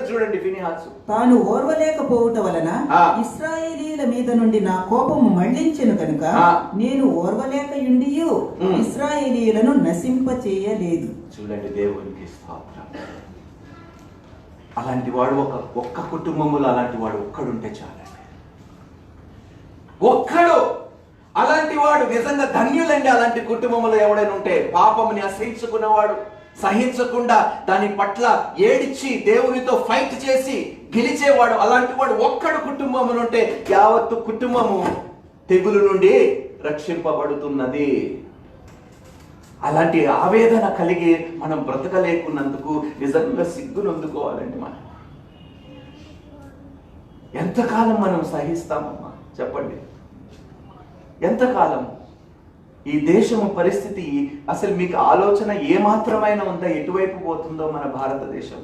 చూడండి ఫినెహాసు. తాను ఓర్వలేకపోవుట వలన ఇశ్రాయేలీయుల మీద నుండి నా కోపము మళ్లించెను కనుక నేను ఓర్వలేకయుండియు ఇశ్రాయేలీయులను నశింపచేయలేదు. చూడండి, దేవునికి స్తోత్రం. అలాంటి వాడు ఒక్క కుటుంబంలో అలాంటి వాడు ఒక్కడుంటే చాలండి. ఒక్కడు అలాంటి వాడు నిజంగా ధన్యులండి. అలాంటి కుటుంబంలో ఎవడైనా ఉంటే, పాపముని అసహించుకున్నవాడు, సహించకుండా దాని పట్ల ఏడిచి దేవునితో ఫైట్ చేసి గెలిచేవాడు, అలాంటి వాడు ఒక్కడు కుటుంబములు ఉంటే యావత్తు కుటుంబము తెగులు నుండి రక్షింపబడుతున్నది. అలాంటి ఆవేదన కలిగి మనం బ్రతకలేకున్నందుకు నిజంగా సిగ్గునందుకోవాలండి. మనం ఎంతకాలం మనం సహిస్తామమ్మా చెప్పండి? ఎంతకాలం? ఈ దేశము పరిస్థితి అసలు మీకు ఆలోచన ఏమాత్రమైనా ఉందా ఎటువైపు పోతుందో మన భారతదేశం?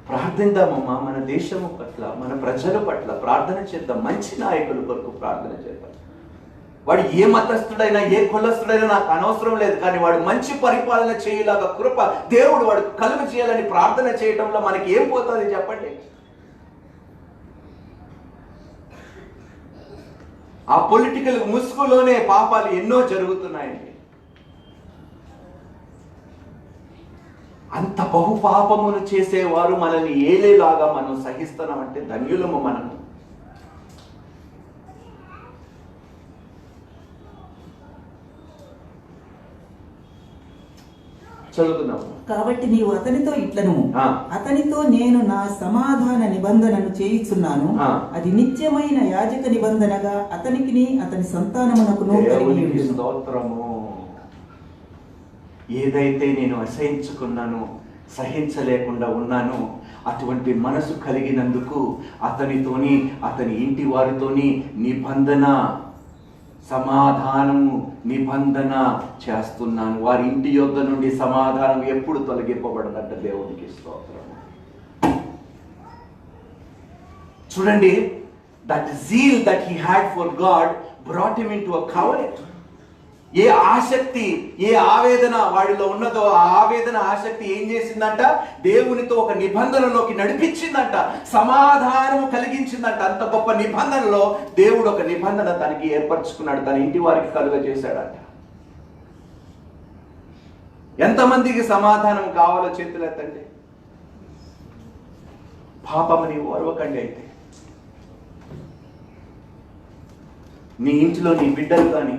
ప్రార్థిద్దామమ్మా, మన దేశము పట్ల, మన ప్రజల పట్ల ప్రార్థన చేద్దాం. మంచి నాయకుల కొరకు ప్రార్థన చేద్దాం. వాడు ఏ మతస్థుడైనా ఏ కులస్థుడైనా నాకు అనవసరం లేదు, కానీ వాడు మంచి పరిపాలన చేయలాగా కృప దేవుడు వాడు కలుగు చేయాలని ప్రార్థన చేయడంలో మనకి ఏం పోతుంది చెప్పండి? ఆ పొలిటికల్ ముసుగులోనే పాపాలు ఎన్నో జరుగుతున్నాయండి. అంత బహుపాపమును చేసేవారు మనల్ని ఏలేలాగా మనం సహిస్తున్నామంటే ధన్యులము మనము. చదువుతున్నాము. కాబట్టి నీవు అతనితో ఇట్లను, అతనితో నేను నా సమాధాన నిబంధనను చేయిస్తున్నాను, అది నిత్యమైన యాజక నిబంధనగా అతనికిని అతని సంతానమునకును కలిగి ఉండును. స్తోత్రము. ఏదైతే నేను అసహించుకున్నాను, సహించలేకుండా ఉన్నాను, అటువంటి మనసు కలిగినందుకు అతనితోని అతని ఇంటి వారితోని నిబంధన, సమాధానము, నిబంధన చేస్తున్నాను. వారి ఇంటి యొద్ద నుండి సమాధానం ఎప్పుడు తొలగింపబడదంట. దేవునికి స్తోత్రము. చూడండి, that zeal that he had for God brought him into a covenant. ఏ ఆసక్తి, ఏ ఆవేదన వాడిలో ఉన్నదో ఆ ఆవేదన, ఆసక్తి ఏం చేసిందంట? దేవునితో ఒక నిబంధనలోకి నడిపించిందంట, సమాధానము కలిగించిందంట. అంత గొప్ప నిబంధనలో దేవుడు ఒక నిబంధన తనకి ఏర్పరచుకున్నాడు, తన ఇంటి వారికి కలుగజేశాడంట. ఎంతమందికి సమాధానం కావాలో చేతులెత్తండి. పాపమని ఓర్వకండి. అయితే నీ ఇంటిలో నీ బిడ్డలు కానీ,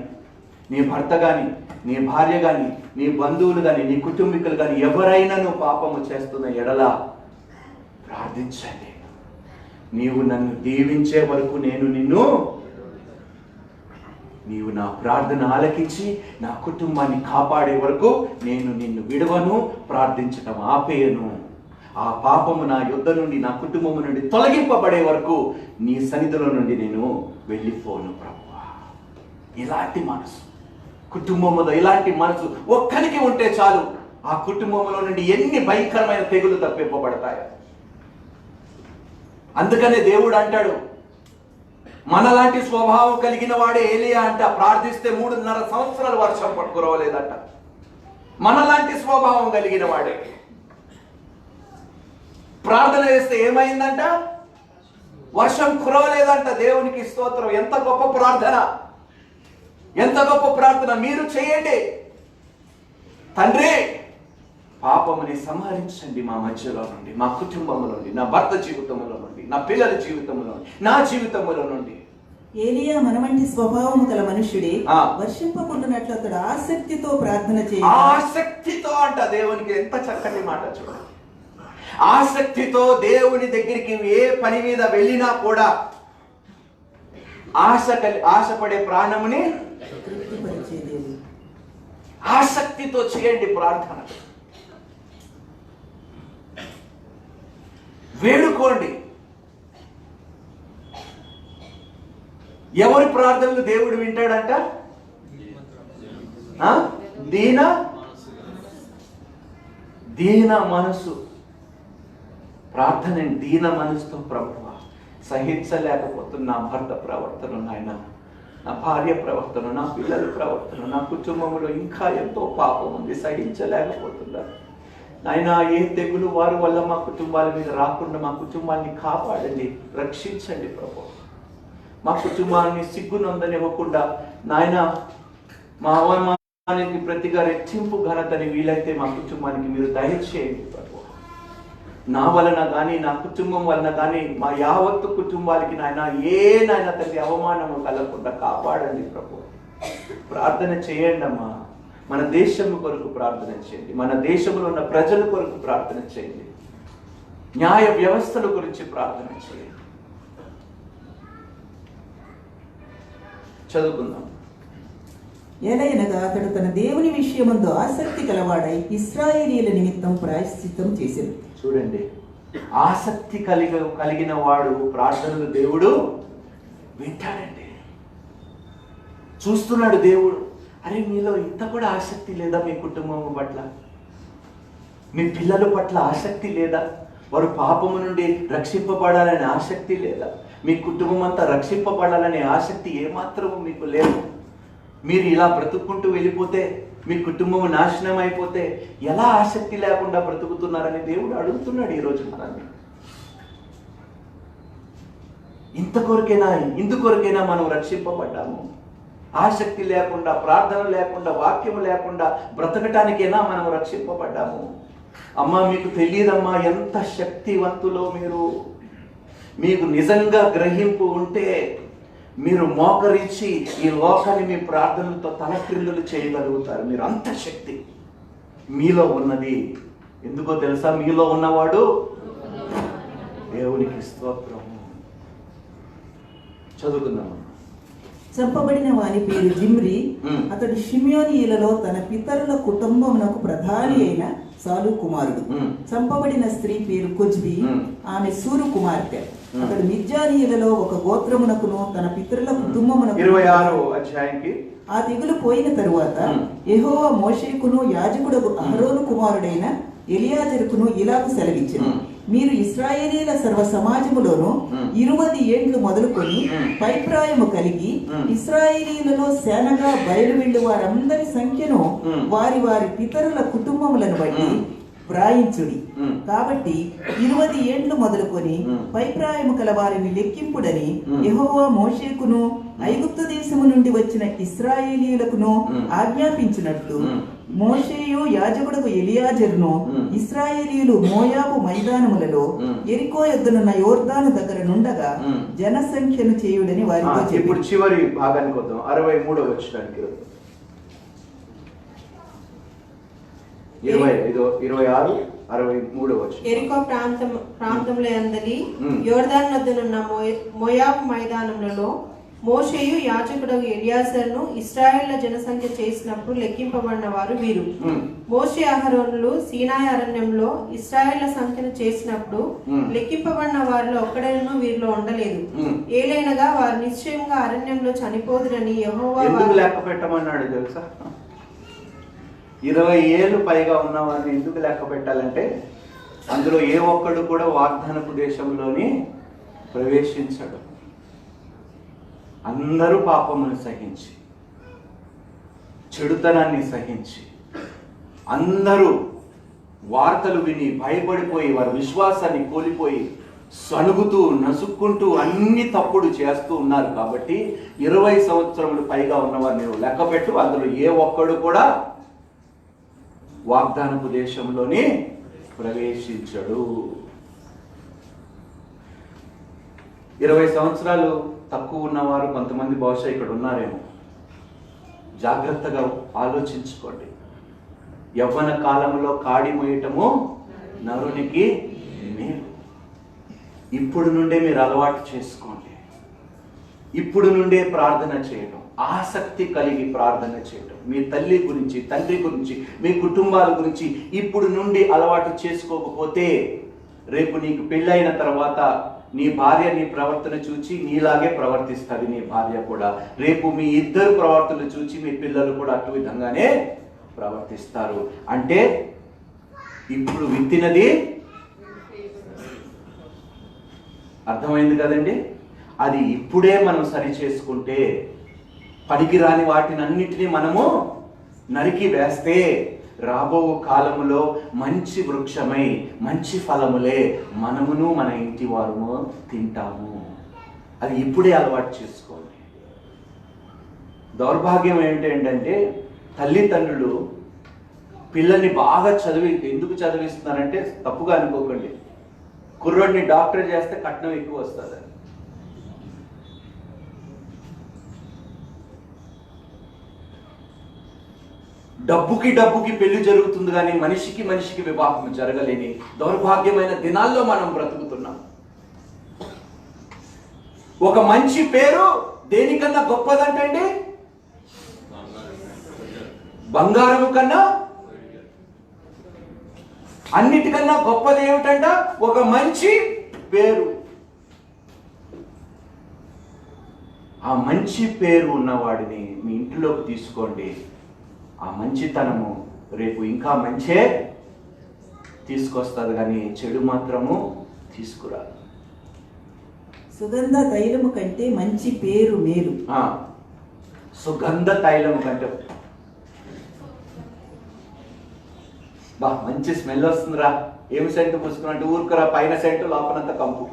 నీ భర్త కానీ, నీ భార్య కానీ, నీ బంధువులు కానీ, నీ కుటుంబీకులు కానీ ఎవరైనా నువ్వు పాపము చేస్తున్న ఎడల ప్రార్థించండి. నీవు నన్ను దీవించే వరకు నీవు నా ప్రార్థన ఆలకించి నా కుటుంబాన్ని కాపాడే వరకు నేను నిన్ను విడవను, ప్రార్థించటం ఆపేయను. ఆ పాపము నా యుద్ధ నుండి, నా కుటుంబము నుండి తొలగింపబడే వరకు నీ సన్నిధిలో నుండి నేను వెళ్ళిపోను ప్రభువా. ఇలాంటి మనసు, కుటుంబంలో ఇలాంటి మనసు ఒక్కరికి ఉంటే చాలు, ఆ కుటుంబంలో నుండి ఎన్ని భయంకరమైన తెగులు తప్పింపబడతాయో. అందుకనే దేవుడు అంటాడు, మనలాంటి స్వభావం కలిగిన వాడే ఏలియా అంట ప్రార్థిస్తే 3.5 సంవత్సరాలు వర్షం పట్టుకురవలేదట. మనలాంటి స్వభావం కలిగిన వాడే ప్రార్థన చేస్తే ఏమైందంట? వర్షం కురవలేదంట. దేవునికి స్తోత్రం. ఎంత గొప్ప ప్రార్థన, ఎంత గొప్ప ప్రార్థన. మీరు చేయండి. తండ్రి, పాపముని సంహరించండి మా మధ్యలో నుండి, మా కుటుంబంలో నుండి, నా భర్త జీవితంలో నుండి, నా పిల్లల జీవితంలో నుండి, నా జీవితంలో నుండి. ఏలియా మనవంటి స్వభావము గల మనుష్యుడే వర్షింపకుండానట్లు అతడు ఆసక్తితో ప్రార్థన చేయ. ఆసక్తితో అంట. దేవునికి ఎంత చక్కటి మాట చూడండి. ఆసక్తితో దేవుని దగ్గరికి ఏ పని మీద వెళ్ళినా కూడా ఆశపడే ప్రాణముని ఆసక్తితో చేయండి ప్రార్థన. వేడుకోండి. ఎవరి ప్రార్థనలు దేవుడు వింటాడంట? దీన మనసు ప్రార్థన. దీన మనసుతో ప్రభువా, సహించలేకపోతున్న నా భర్త ప్రవర్తన నాయన నా భార్య ప్రవర్తన, నా పిల్లల ప్రవర్తన, నా కుటుంబంలో ఇంకా ఎంతో పాపం ఉంది, సహించలేకపోతున్నారు. నాయన, ఏ తెగులు వారి వల్ల మా కుటుంబాల మీద రాకుండా మా కుటుంబాన్ని కాపాడండి, రక్షించండి ప్రభు. మా కుటుంబాన్ని సిగ్గునందనివ్వకుండా నాయన, మా అవమానానికి ప్రతిగా రెట్టింపు ఘనతని వీలైతే మా కుటుంబానికి మీరు దయచేయండి ప్రభు. నా వలన కానీ, నా కుటుంబం వలన కానీ, మా యావత్తు కుటుంబాలకి నాయన తండ్రి అవమానము కలగకుండా కాపాడండి ప్రభు. ప్రార్థన చేయండి అమ్మా. మన దేశం కొరకు ప్రార్థన చేయండి, మన దేశంలో ఉన్న ప్రజల కొరకు ప్రార్థన చేయండి, న్యాయ వ్యవస్థల గురించి ప్రార్థన చేయండి. చదువుకుందాం. ఎలయనగా అతడు తన దేవుని విషయమందు ఆసక్తి కలవాడై ఇశ్రాయేలీయుల నిమిత్తం ప్రాయశ్చిత్తం చేశాడు. చూడండి, ఆసక్తి కలిగిన వాడు ప్రార్థనలు దేవుడు వింటాడండి. చూస్తున్నాడు దేవుడు. అరే, మీలో ఇంత కూడా ఆసక్తి లేదా? మీ కుటుంబం పట్ల, మీ పిల్లల పట్ల ఆసక్తి లేదా? వారు పాపము నుండి రక్షింపబడాలనే ఆసక్తి లేదా? మీ కుటుంబం అంతా రక్షింపబడాలనే ఆసక్తి ఏమాత్రము మీకు లేదు. మీరు ఇలా బ్రతుక్కుంటూ వెళ్ళిపోతే, మీ కుటుంబం నాశనం అయిపోతే ఎలా ఆసక్తి లేకుండా బ్రతుకుతున్నారని దేవుడు అడుగుతున్నాడు ఈరోజు మనల్ని. ఇందుకొరకైనా మనం రక్షింపబడ్డాము. ఆసక్తి లేకుండా, ప్రార్థన లేకుండా, వాక్యము లేకుండా బ్రతకటానికైనా మనం రక్షింపబడ్డాము. అమ్మా, మీకు తెలియదమ్మా ఎంత శక్తివంతులో మీరు. మీకు నిజంగా గ్రహింపు ఉంటే మీరు మోకరించి ఈ లోకాన్ని మీ ప్రార్థనలతో తలక్రిందులు చేయగలుగుతారు. మీరు అంత శక్తి మీలో ఉన్నది. ఎందుకో తెలుసా? మీలో ఉన్నవాడు దేవునికి స్తోత్రము. చదువుకుందాము. చంపబడిన వాని పేరు జిమ్రి. అతడు షిమ్యోనీయులలో తన పితరుల కుటుంబమునకు ప్రధాని అయిన సాలు కుమారుడు. చంపబడిన స్త్రీ పేరు కొజ్బి, ఆమె సూరు కుమార్తె. అతడు మిద్యానీయులలో ఒక గోత్రమునకును తన పితరుల కుటుంబమునకు. 26వ అధ్యాయానికి ఆ తెగులు పోయిన తరువాత యెహోవా మోషేకును యాజకుడు అహరోను కుమారుడైన ఎలియాజరుకును ఇలాగ సెలవిచ్చెను. మీరు ఇశ్రాయేలీల సర్వ సమాజములోను 20 ఏండ్లు మొదలుకొని పైప్రాయము కలిగి ఇశ్రాయేలీలలో సేనగా బయలు వెళ్ళు వారందరి సంఖ్యను వారి వారి పితరుల కుటుంబములను బట్టి వ్రాయించుడి. కాబట్టి 20 ఏండ్లు మొదలుకొని పైప్రాయము కల వారిని లెక్కింపుడని యెహోవా మోషేకును ఐగుప్తు దేశము నుండి వచ్చిన ఇశ్రాయేలీయులకును ఆజ్ఞాపించినట్లు మోషేయు యాజకుడకు ఎలియాజరును ఇశ్రాయేలీయులు మోయాబు మైదానములలో యెరికో యొద్దనున్న యోర్దాను దగ్గర నుండగా జనసంఖ్యను చేయుడని వారితో చెప్పి. ఇప్పుడు చివరి భాగానికి వద్దాం. 63వ వచనానికి 26, 63వ వచనం. యెరికో ప్రాంతముల యందలి యోర్దాను నొద్దనున్న మోయాబు మైదానములలో మోషేయు యాజకుడగు ఎలియాజరును ఇశ్రాయేళ్ల జనసంఖ్య చేసినప్పుడు లెక్కింపబడిన వారు వీరు. మోషే అహరోనులు సీనాయి అరణ్యంలో ఇశ్రాయేళ్ల సంఖ్యను చేసినప్పుడు లెక్కింపబడిన వారిలో ఒక్కడైనను వీరిలో ఉండలేదు. ఏలైనగా వారు నిశ్చయంగా అరణ్యంలో చనిపోదురని యెహోవా లెక్క పెట్టమన్నాడు తెలుసా? 20 ఏళ్ళు పైగా ఉన్న వారిని ఎందుకు లెక్క పెట్టాలంటే అందులో ఏ ఒక్కడు కూడా వాగ్దానపు దేశంలోని ప్రవేశించడు. అందరూ పాపమును సహించి, చెడుతనాన్ని సహించి, అందరూ వార్తలు విని భయపడిపోయి వారి విశ్వాసాన్ని కోల్పోయి సణుగుతూ నసుక్కుంటూ అన్ని తప్పుడు చేస్తూ ఉన్నారు. కాబట్టి 20 సంవత్సరములు పైగా ఉన్నవారు నువ్వు లెక్క పెట్టు, అందులో ఏ ఒక్కడు కూడా వాగ్దానపు దేశంలోని ప్రవేశించడు. 20 సంవత్సరాలు తక్కువ ఉన్నవారు కొంతమంది బహుశా ఇక్కడ ఉన్నారేమో. జాగ్రత్తగా ఆలోచించుకోండి. యవ్వన కాలంలో కాడి మోయటము నరునికి మేలు. ఇప్పుడు నుండే మీరు అలవాటు చేసుకోండి. ఇప్పుడు నుండే ప్రార్థన చేయడం, ఆసక్తి కలిగి ప్రార్థన చేయడం, మీ తల్లి గురించి, తండ్రి గురించి, మీ కుటుంబాల గురించి ఇప్పుడు నుండి అలవాటు చేసుకోకపోతే రేపు నీకు పెళ్ళైన తర్వాత నీ భార్య నీ ప్రవర్తన చూచి నీలాగే ప్రవర్తిస్తుంది. నీ భార్య కూడా రేపు మీ ఇద్దరు ప్రవర్తనలు చూచి మీ పిల్లలు కూడా అటు విధంగానే ప్రవర్తిస్తారు. అంటే ఇప్పుడు విత్తినది అర్థమైంది కదండి? అది ఇప్పుడే మనం సరి చేసుకుంటే పనికిరాని వాటిని అన్నిటినీ మనము నరికి వేస్తే రాబో కాలములో మంచి వృక్షమై మంచి ఫలములే మనమును మన ఇంటి వారుము తింటాము. అది ఇప్పుడే అలవాటు చేసుకోండి. దౌర్భాగ్యం ఏంటంటే తల్లిదండ్రులు పిల్లల్ని బాగా ఎందుకు చదివిస్తున్నారంటే, తప్పుగా అనుకోకండి, కుర్రోడిని డాక్టర్ చేస్తే కట్నం ఎక్కువ వస్తుంది. డబ్బుకి పెళ్లి జరుగుతుంది కానీ మనిషికి వివాహం జరగలేని దౌర్భాగ్యమైన దినాల్లో మనం బ్రతుకుతున్నాం. ఒక మంచి పేరు దేనికన్నా గొప్పదంటండి? బంగారము కన్నా, అన్నిటికన్నా గొప్పది ఏమిటంట? ఒక మంచి పేరు. ఆ మంచి పేరు ఉన్నవాడిని మీ ఇంటిలోకి తీసుకోండి. ఆ మంచితనము రేపు ఇంకా మంచే తీసుకొస్తుంది కానీ చెడు మాత్రము తీసుకురాదు. సుగంధ తైలము కంటే మంచి పేరు మేలు. సుగంధ తైలము కంటే మంచి స్మెల్ వస్తుందిరా, ఏమి సెంటు పూసుకున్నట్టు ఊరుకురా, పైన సెంటు లోపలంత కంపు.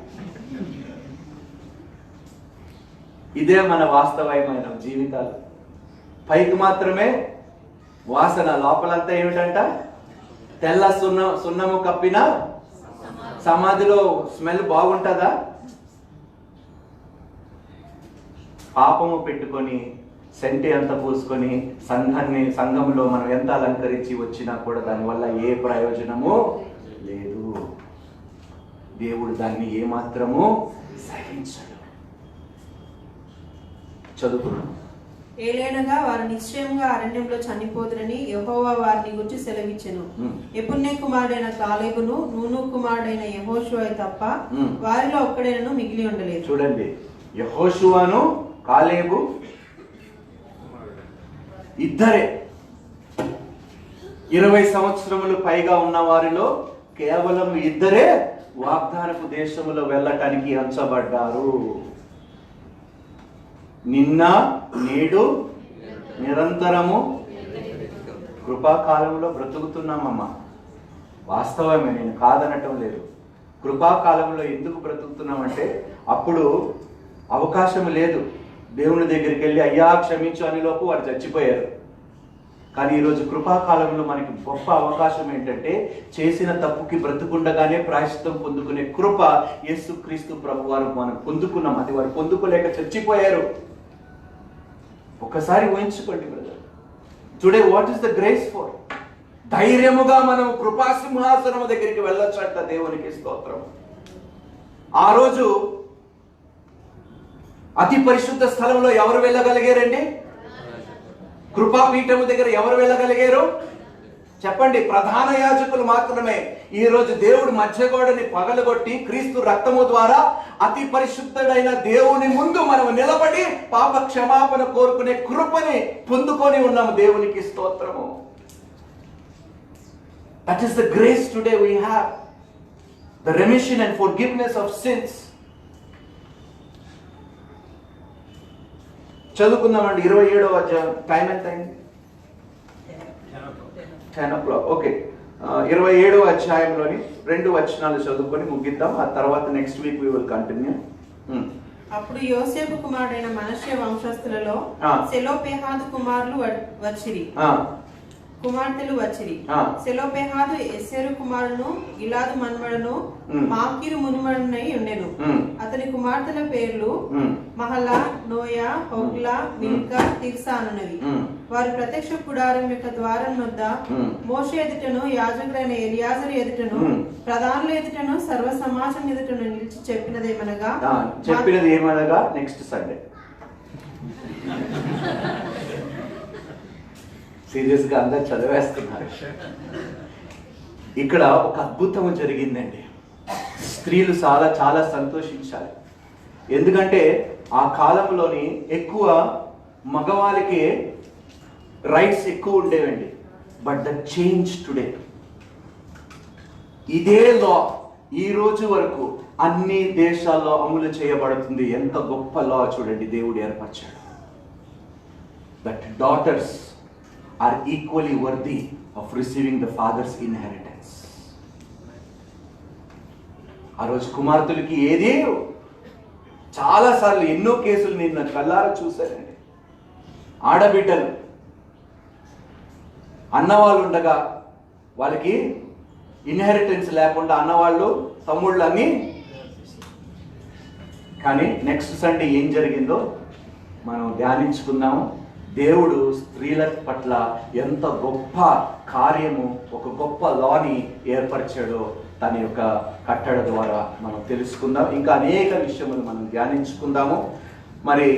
ఇదే మన వాస్తవమైన జీవితాలు. పైకి మాత్రమే వాసన, లోపలంతా ఏమిటంట? తెల్ల సున్నము కప్పిన సమాధిలో స్మెల్ బాగుంటుందా? పాపము పెట్టుకొని సెంటి అంత పూసుకొని సంఘంలో మనం ఎంత అలంకరించి వచ్చినా కూడా దానివల్ల ఏ ప్రయోజనము లేదు. దేవుడు దాన్ని ఏమాత్రము సహించడు. చదువుకున్నాం. ఏలైనగా వారు నిశ్చయంగా అరణ్యంలో చనిపోదురని యెహోవా వారిని గురించి సెలవిచ్చెను. యెఫున్నె కుమారుడైన కాలేబును నూను కుమారుడైన యెహోషువ తప్ప వారిలో ఒక్కడైనను మిగిలి ఉండలేదు. చూడండి, యెహోషువను కాలేబు ఇద్దరే 20 సంవత్సరములు పైగా ఉన్న వారిలో కేవలం ఇద్దరే వాగ్దానపు దేశములో వెళ్ళటానికి అంచబడ్డారు. నిన్న నేడు నిరంతరము కృపాకాలంలో బ్రతుకుతున్నామమ్మా. వాస్తవమే, నేను కాదనటం లేదు. కృపాకాలంలో ఎందుకు బ్రతుకుతున్నామంటే అప్పుడు అవకాశం లేదు. దేవుని దగ్గరికి వెళ్ళి అయ్యా క్షమించు అని లోపు వారు చచ్చిపోయారు. కానీ ఈరోజు కృపాకాలంలో మనకి గొప్ప అవకాశం ఏంటంటే చేసిన తప్పుకి బ్రతుకుండగానే ప్రాయశ్చిత్తం పొందుకునే కృప యేసుక్రీస్తు ప్రభువారు మనం పొందుకున్నాం. అది వారు పొందుకోలేక చచ్చిపోయారు. ఒకసారి ఊహించుకోండి brother. Today what is the grace for? ధైర్యముగా మనం కృపాసింహాసనము దగ్గరికి వెళ్ళొచ్చంట. దేవునికి స్తోత్రం. ఆ రోజు అతి పరిశుద్ధ స్థలంలో ఎవరు వెళ్ళగలిగారండి? కృపాపీఠము దగ్గర ఎవరు వెళ్ళగలిగారు చెప్పండి? ప్రధాన యాజకులు మాత్రమే. ఈ రోజు దేవుడు మధ్యగోడని పగలగొట్టి క్రీస్తు రక్తము ద్వారా అతి పరిశుద్ధుడైన దేవుని ముందు మనం నిలబడి పాప క్షమాపణ కోరుకునే కృపని పొందుకొని ఉన్నాము. దేవునికి స్తోత్రము. That is the grace today we have, the remission and forgiveness of sins. చదువుకుందామండి. 27వ అధ్యాయం. టైం ఎంత అయింది? 10 o'clock. ఓకే, 27వ అధ్యాయంలోని 2 వచనాలు చదువుకొని ముగిద్దాం. ఆ తర్వాత next week we will continue. అప్పుడు యోసేపు కుమారుడైన మనష్య వంశస్థులలో సెలోపెహాదు కుమార్తెలు వచ్చిరి. సెలోపెహాదు ఎస్సెరు కుమారును గిలాదు మన్మడను మాకీరు మునుమడనై ఉండెను. అతని కుమార్తెల పేర్లు Mahlah, Noah, Hoglah, Milcah, Tirzah అనునవి. వారి ప్రత్యక్ష గుడారం యొక్క ద్వారం వద్ద మోషే ఎదుటను, యాజకుడైన ఎలియాజరు ఎదుటను, ప్రధానుల ఎదుటను, సర్వ సమాజం ఎదుటను నిలిచి చెప్పినది ఏమనగా నెక్స్ట్ సండే సీరియస్ గా అందరు చదివేస్తున్నారు. ఇక్కడ ఒక అద్భుతం జరిగిందండి. స్త్రీలు చాలా సంతోషించాలి. ఎందుకంటే ఆ కాలంలోని ఎక్కువ మగవాళ్ళకి రైట్స్ ఎక్కువ ఉండేవండి. But the change today. ఇదే లా ఈ రోజు వరకు అన్ని దేశాల్లో అమలు చేయబడుతుంది. ఎంత గొప్ప లా చూడండి దేవుడు ఏర్పరిచాడు. that daughters are equally worthy of receiving the father's inheritance. ఆ రోజు కుమార్తెలకి ఏది, చాలాసార్లు ఎన్నో కేసులు నేను నా కళ్ళారా చూశానండి. ఆడబిడ్డలు అన్నవాళ్ళు ఉండగా వాళ్ళకి ఇన్హెరిటెన్స్ లేకుండా అన్నవాళ్ళు తమ్ముళ్ళు అని. కానీ నెక్స్ట్ సండే ఏం జరిగిందో మనం ధ్యానించుకుందాము. దేవుడు స్త్రీల పట్ల ఎంత గొప్ప కార్యము, ఒక గొప్ప లాని ఏర్పరిచాడో తన యొక్క కట్టడ ద్వారా మనం తెలుసుకుందాం. ఇంకా అనేక విషయములు మనం ధ్యానించుకుందాము. మరి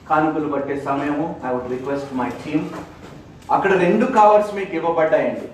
కానుకలు పట్టే సమయము. I would request my team, అక్కడ 2 కవర్స్ మీకు ఇవ్వబడ్డాయండి.